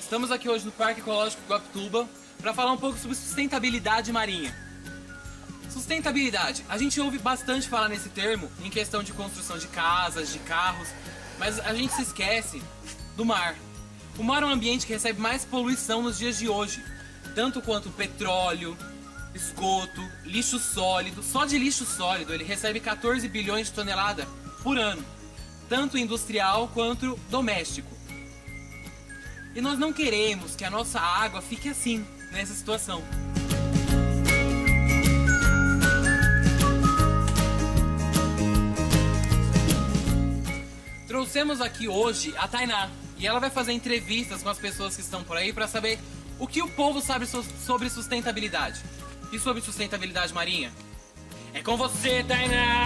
Estamos aqui hoje no Parque Ecológico Guapituba para falar um pouco sobre sustentabilidade marinha. Sustentabilidade. A gente ouve bastante falar nesse termo em questão de construção de casas, de carros, mas a gente se esquece do mar. O mar é um ambiente que recebe mais poluição nos dias de hoje, tanto quanto petróleo, esgoto, lixo sólido. Só de lixo sólido ele recebe 14 bilhões de toneladas por ano, tanto industrial quanto doméstico. E nós não queremos que a nossa água fique assim, nessa situação. Trouxemos aqui hoje a Tainá e ela vai fazer entrevistas com as pessoas que estão por aí para saber o que o povo sabe sobre sustentabilidade. E sobre sustentabilidade marinha? É com você, Tainá!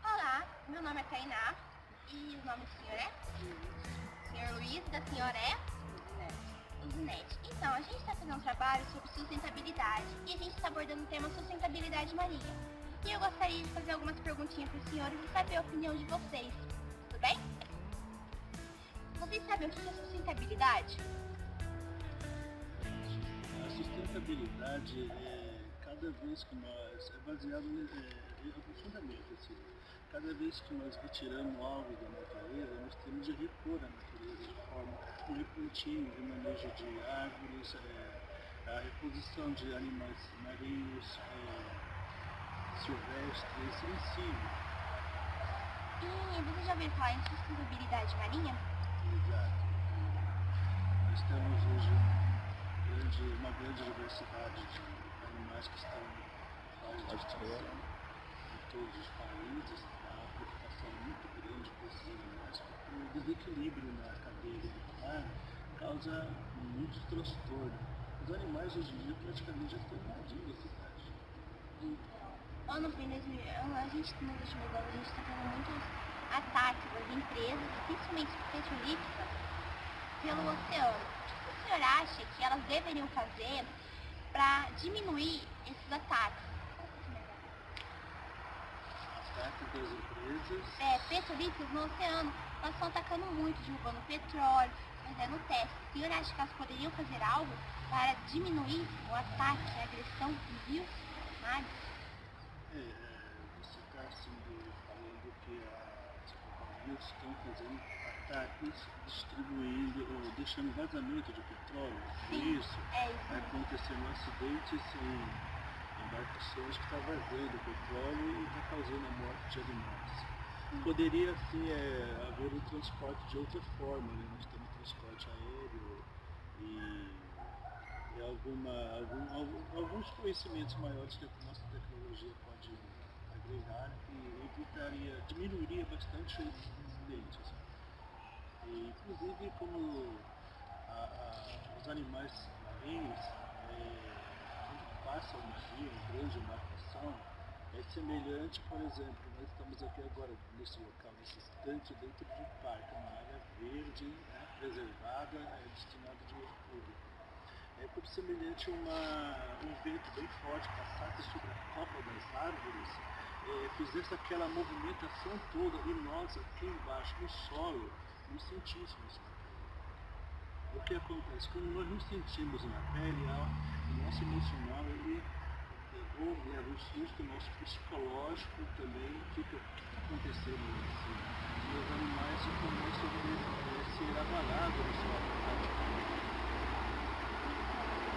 Olá, meu nome é Tainá e o nome do senhor é? Senhor Luiz, da senhora é? Uzinete. Então, a gente está fazendo um trabalho sobre sustentabilidade e a gente está abordando o tema sustentabilidade marinha. E eu gostaria de fazer algumas perguntinhas para os senhores e saber a opinião de vocês. Tudo bem? Vocês sabem o que é sustentabilidade? A sustentabilidade cada vez que nós, é baseado no fundamento, assim, cada vez que nós retiramos algo da natureza, nós temos de repor a natureza de forma com replantio, remanejo de árvores, a reposição de animais marinhos, silvestres, em si. E você já ouviu falar em sustentabilidade marinha? Exato. Nós temos hoje uma grande diversidade de animais que estão em fase de extinção em todos os países. Há uma preocupação muito grande com esses animais, porque o desequilíbrio na cadeia alimentar causa muitos transtornos. Os animais hoje em dia praticamente já estão invadindo a cidade. Ano em 2000, a gente nos últimos anos a gente está tendo muitos ataques das empresas, principalmente petrolíferas, pelo oceano. O que o senhor acha que elas deveriam fazer para diminuir esses ataques? Ataques das empresas. Petrolíferas no oceano, elas estão atacando muito, derrubando petróleo, fazendo testes. O senhor acha que elas poderiam fazer algo para diminuir o ataque, a agressão em rios, mares? Você está falando que as companhias estão fazendo ataques, distribuindo ou deixando vazamento de petróleo. Sim, isso é isso. Acontecendo acidentes em embarcações que estão vazando petróleo e está causando a morte de animais. Poderia sim haver um transporte de outra forma, né? Nós temos transporte aéreo e alguns conhecimentos maiores que a nossa tecnologia pode agregar e diminuiria bastante esses incidentes. E, inclusive, como os animais marinhos, quando passam um rio, uma grande embarcação, é semelhante, por exemplo, nós estamos aqui agora nesse local, nesse instante, dentro de um parque, uma área verde, preservada, destinada de uso público. É como semelhante a um vento bem forte passasse sobre a copa das árvores, fizesse aquela movimentação toda e nós aqui embaixo no solo não sentíssemos. O que acontece? Quando nós nos sentimos na pele, o nosso emocional leva um susto, o nosso psicológico também fica o que está acontecendo assim. E os animais começam a ser abalados no seu habitat.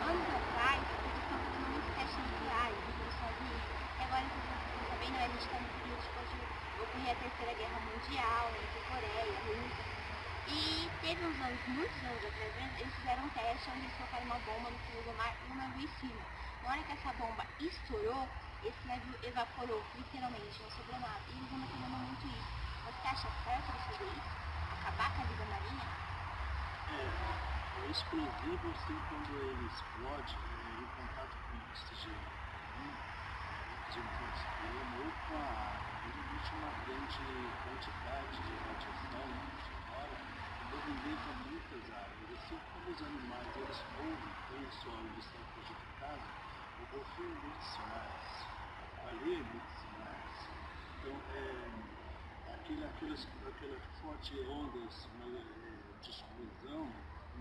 Anos atrás, eles estão fazendo muitos testes nucleares nos Estados Unidos. E agora, vocês sabem, a gente está no período de ocorrer a Terceira Guerra Mundial entre Coreia e Rússia. E teve muitos anos atrás, eles fizeram um teste onde eles colocaram uma bomba no fundo do mar e um navio em cima. Na hora que essa bomba estourou, esse navio evaporou, literalmente, não sobrou nada. E eles andam fazendo muito isso. Você acha certo eles fazer isso? Acabar com a vida marinha? É explosivo assim quando ele explode em contato com o oxigênio, ou com a água, ele existe uma grande quantidade de radiação sonora que movimenta muitas áreas. Assim como os animais eles ouvem tão só e são prejudicados, o golfinho emite sinais, a baleia emite sinais. Então, aquela forte ondas de explosão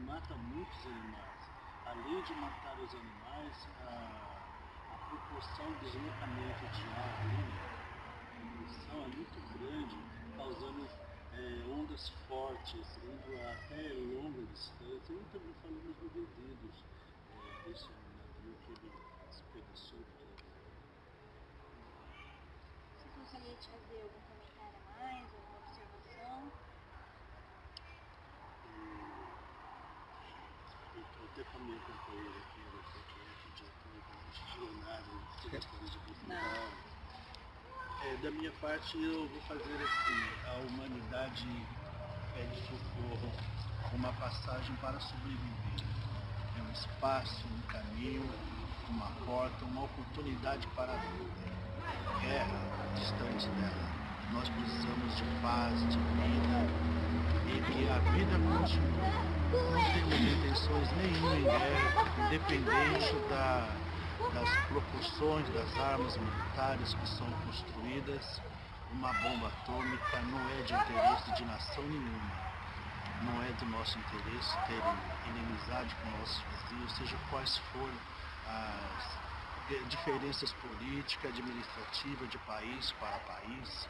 mata muitos animais. Além de matar os animais, a proporção de deslocamento de ar ali, a emissão é muito grande, causando ondas fortes, indo até longa distância. E também falamos de resíduos desse navio que ele desperdiçou. Você gostaria de fazer algum comentário a mais, alguma observação? Eu até com a minha companheira aqui, que já tem jornada de questões de Portugal. Da minha parte, eu vou fazer assim: a humanidade pede socorro, uma passagem para sobreviver. É um espaço, um caminho, uma porta, uma oportunidade para a vida. Guerra distante dela. Nós precisamos de paz, de vida e que a vida continue. Não temos intenções nenhuma em guerra, independente das proporções das armas militares que são construídas. Uma bomba atômica não é de interesse de nação nenhuma. Não é do nosso interesse ter inimizade com nossos vizinhos, seja quais forem as diferenças políticas, administrativas de país para país.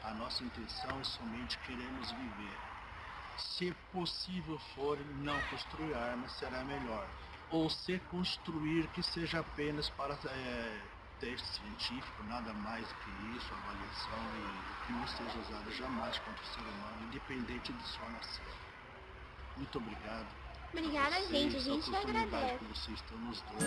A nossa intenção é somente queremos viver. Se possível for não construir armas, será melhor. Ou se construir, que seja apenas para teste científico, nada mais do que isso, avaliação, e que não seja usado jamais contra o ser humano, independente de sua nação. Muito obrigado. Obrigada, gente. A gente agradece. Que vocês estão nos dando.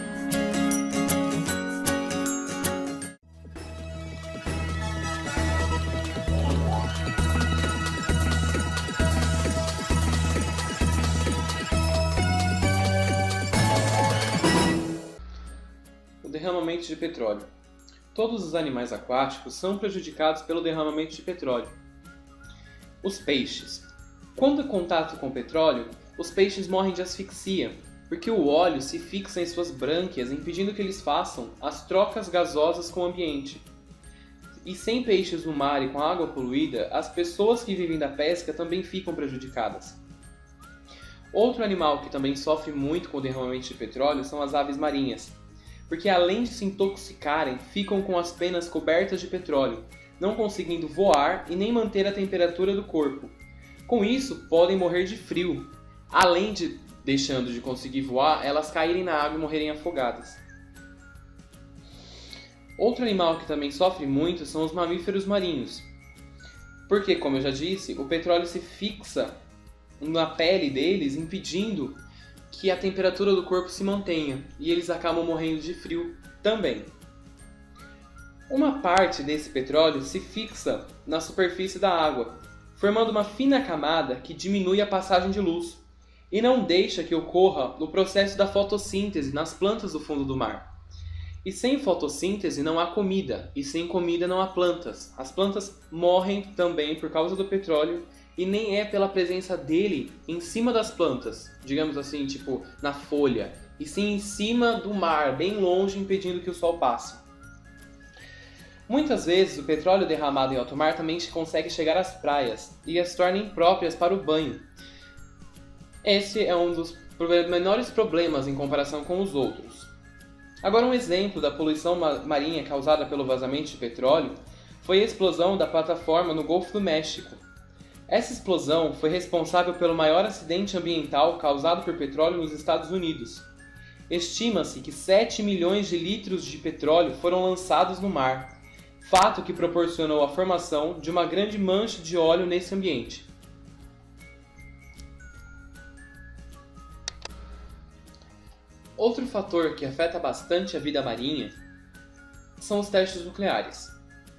Derramamento de petróleo. Todos os animais aquáticos são prejudicados pelo derramamento de petróleo. Os peixes. Quando em contato com o petróleo, os peixes morrem de asfixia, porque o óleo se fixa em suas brânquias, impedindo que eles façam as trocas gasosas com o ambiente. E sem peixes no mar e com a água poluída, as pessoas que vivem da pesca também ficam prejudicadas. Outro animal que também sofre muito com o derramamento de petróleo são as aves marinhas, porque além de se intoxicarem, ficam com as penas cobertas de petróleo, não conseguindo voar e nem manter a temperatura do corpo. Com isso, podem morrer de frio, além de, deixando de conseguir voar, elas caírem na água e morrerem afogadas. Outro animal que também sofre muito são os mamíferos marinhos, porque, como eu já disse, o petróleo se fixa na pele deles, impedindo que a temperatura do corpo se mantenha, e eles acabam morrendo de frio também. Uma parte desse petróleo se fixa na superfície da água, formando uma fina camada que diminui a passagem de luz e não deixa que ocorra o processo da fotossíntese nas plantas do fundo do mar. E sem fotossíntese não há comida, e sem comida não há plantas. As plantas morrem também por causa do petróleo, e nem é pela presença dele em cima das plantas, digamos assim, tipo na folha, e sim em cima do mar, bem longe, impedindo que o sol passe. Muitas vezes o petróleo derramado em alto mar também consegue chegar às praias e as torna impróprias para o banho. Esse é um dos menores problemas em comparação com os outros. Agora, um exemplo da poluição marinha causada pelo vazamento de petróleo foi a explosão da plataforma no Golfo do México. Essa explosão foi responsável pelo maior acidente ambiental causado por petróleo nos Estados Unidos. Estima-se que 7 milhões de litros de petróleo foram lançados no mar, fato que proporcionou a formação de uma grande mancha de óleo nesse ambiente. Outro fator que afeta bastante a vida marinha são os testes nucleares.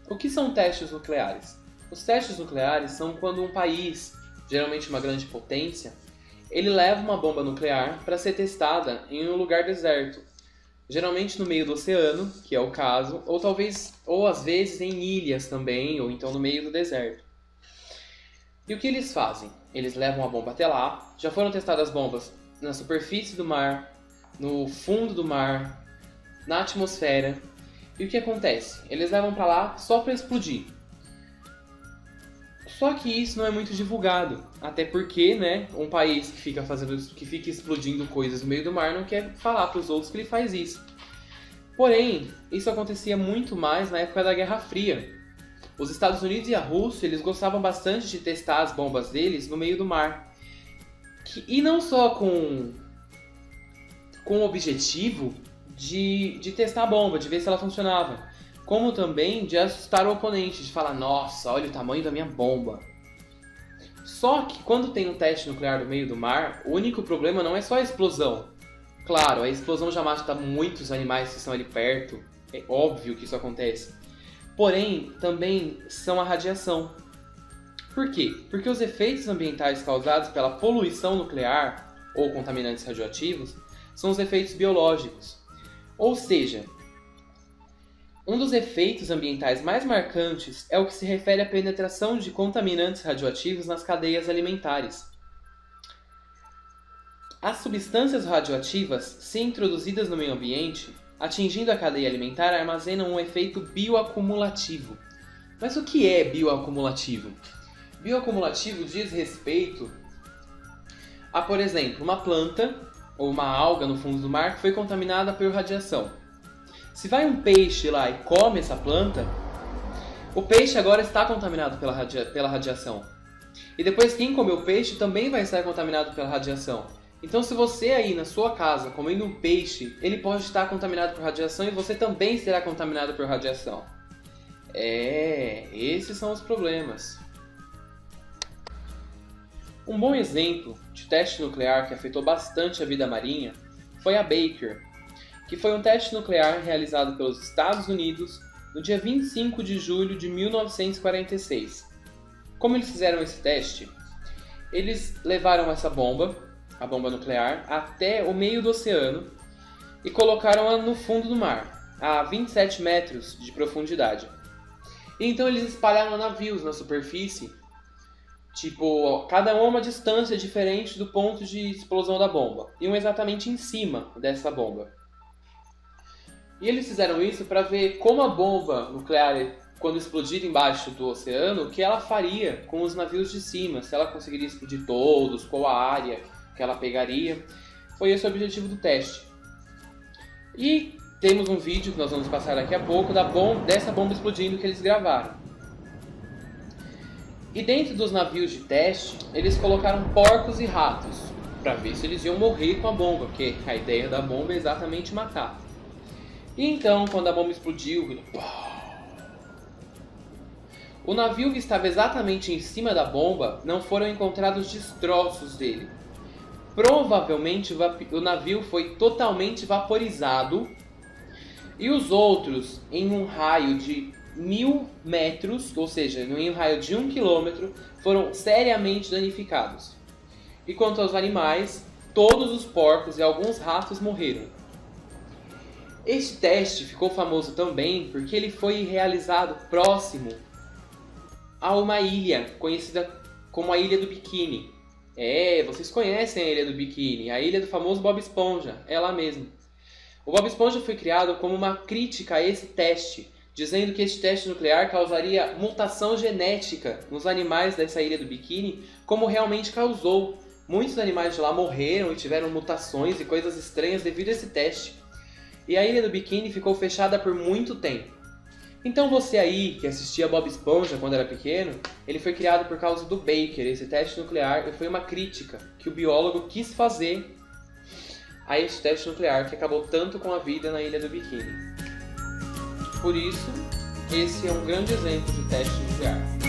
O que são testes nucleares? Os testes nucleares são quando um país, geralmente uma grande potência, ele leva uma bomba nuclear para ser testada em um lugar deserto, geralmente no meio do oceano, que é o caso, ou às vezes em ilhas também, ou então no meio do deserto. E o que eles fazem? Eles levam a bomba até lá, já foram testadas bombas na superfície do mar, no fundo do mar, na atmosfera. E o que acontece? Eles levam para lá só para explodir. Só que isso não é muito divulgado, até porque, né, um país que fica explodindo coisas no meio do mar não quer falar para os outros que ele faz isso. Porém, isso acontecia muito mais na época da Guerra Fria. Os Estados Unidos e a Rússia, eles gostavam bastante de testar as bombas deles no meio do mar. E não só com o objetivo de testar a bomba, de ver se ela funcionava, como também de assustar o oponente, de falar, nossa, olha o tamanho da minha bomba. Só que quando tem um teste nuclear no meio do mar, o único problema não é só a explosão. Claro, a explosão já mata muitos animais que estão ali perto, é óbvio que isso acontece. Porém, também são a radiação. Por quê? Porque os efeitos ambientais causados pela poluição nuclear ou contaminantes radioativos são os efeitos biológicos. Ou seja, um dos efeitos ambientais mais marcantes é o que se refere à penetração de contaminantes radioativos nas cadeias alimentares. As substâncias radioativas, se introduzidas no meio ambiente, atingindo a cadeia alimentar, armazenam um efeito bioacumulativo. Mas o que é bioacumulativo? Bioacumulativo diz respeito a, por exemplo, uma planta ou uma alga no fundo do mar que foi contaminada por radiação. Se vai um peixe lá e come essa planta, o peixe agora está contaminado pela radiação. E depois quem comeu o peixe também vai estar contaminado pela radiação. Então se você aí na sua casa comendo um peixe, ele pode estar contaminado por radiação e você também será contaminado por radiação. Esses são os problemas. Um bom exemplo de teste nuclear que afetou bastante a vida marinha foi a Baker, que foi um teste nuclear realizado pelos Estados Unidos no dia 25 de julho de 1946. Como eles fizeram esse teste? Eles levaram essa bomba, a bomba nuclear, até o meio do oceano e colocaram-a no fundo do mar, a 27 metros de profundidade. E então eles espalharam navios na superfície, cada um a uma distância diferente do ponto de explosão da bomba, e um exatamente em cima dessa bomba. E eles fizeram isso para ver como a bomba nuclear, quando explodir embaixo do oceano, o que ela faria com os navios de cima, se ela conseguiria explodir todos, qual a área que ela pegaria. Foi esse o objetivo do teste. E temos um vídeo que nós vamos passar daqui a pouco dessa bomba explodindo que eles gravaram. E dentro dos navios de teste, eles colocaram porcos e ratos, para ver se eles iam morrer com a bomba, porque a ideia da bomba é exatamente matar. E então, quando a bomba explodiu, o navio que estava exatamente em cima da bomba, não foram encontrados destroços dele. Provavelmente o navio foi totalmente vaporizado e os outros, em um raio de 1000 metros, ou seja, em um raio de 1 quilômetro, foram seriamente danificados. E quanto aos animais, todos os porcos e alguns ratos morreram. Este teste ficou famoso também porque ele foi realizado próximo a uma ilha conhecida como a Ilha do Biquíni. Vocês conhecem a Ilha do Biquíni, a ilha do famoso Bob Esponja, é lá mesmo. O Bob Esponja foi criado como uma crítica a esse teste, dizendo que este teste nuclear causaria mutação genética nos animais dessa Ilha do Biquíni, como realmente causou. Muitos animais de lá morreram e tiveram mutações e coisas estranhas devido a esse teste. E a Ilha do Biquíni ficou fechada por muito tempo. Então você aí, que assistia Bob Esponja quando era pequeno, ele foi criado por causa do Baker, esse teste nuclear, e foi uma crítica que o biólogo quis fazer a esse teste nuclear que acabou tanto com a vida na Ilha do Biquíni. Por isso, esse é um grande exemplo de teste nuclear.